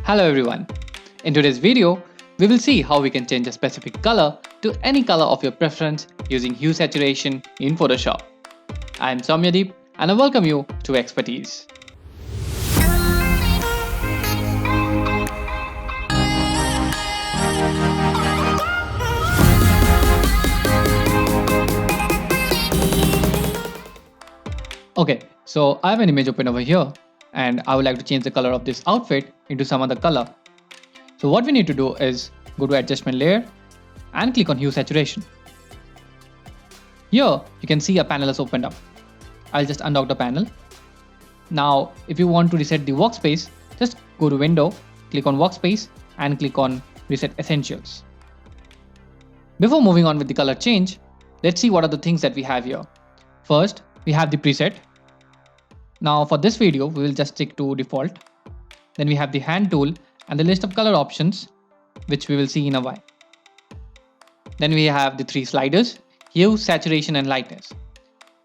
Hello everyone. In today's video, we will see how we can change a specific color to any color of your preference using hue saturation in Photoshop. I am Soumyadeep and I welcome you to expertiZ. Okay, so I have an image open over here and I would like to change the color of this outfit into some other color. So what we need to do is go to adjustment layer and click on hue saturation. Here you can see a panel has opened up. I'll just undock the panel. Now if you want to reset the workspace, just go to window, click on workspace and click on reset essentials. Before moving on with the color change, let's see what are the things that we have here. First, we have the preset. Now for this video, we will just stick to default. Then we have the hand tool and the list of color options, which we will see in a while. Then we have the three sliders: hue, saturation and lightness.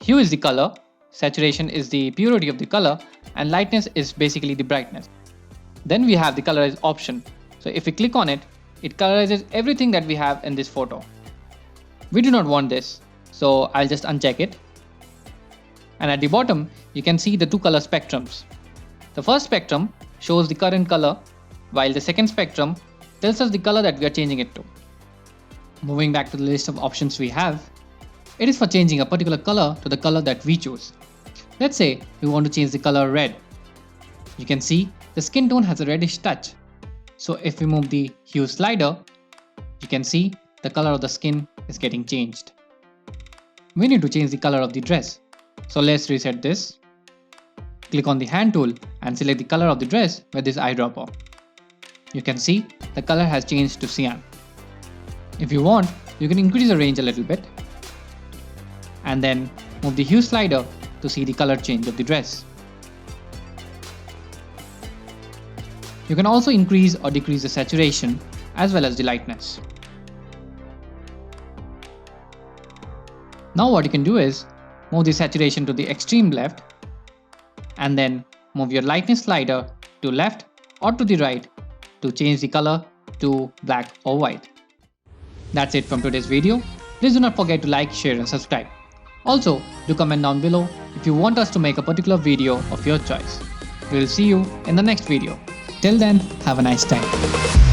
Hue is the color, saturation is the purity of the color, and lightness is basically the brightness. Then we have the colorize option. So if we click on it, it colorizes everything that we have in this photo. We do not want this, so I'll just uncheck it. And at the bottom, you can see the two color spectrums. The first spectrum shows the current color, while the second spectrum tells us the color that we are changing it to. Moving back to the list of options we have, it is for changing a particular color to the color that we choose. Let's say we want to change the color red. You can see the skin tone has a reddish touch. So if we move the hue slider, you can see the color of the skin is getting changed. We need to change the color of the dress. So let's reset this. Click on the hand tool and select the color of the dress with this eyedropper. You can see the color has changed to cyan. If you want, you can increase the range a little bit and then move the hue slider to see the color change of the dress. You can also increase or decrease the saturation as well as the lightness. Now what you can do is move the saturation to the extreme left and then move your lightness slider to left or to the right to change the color to black or white. That's it from today's video. Please do not forget to like, share and subscribe. Also, do comment down below if you want us to make a particular video of your choice. We will see you in the next video. Till then, have a nice time.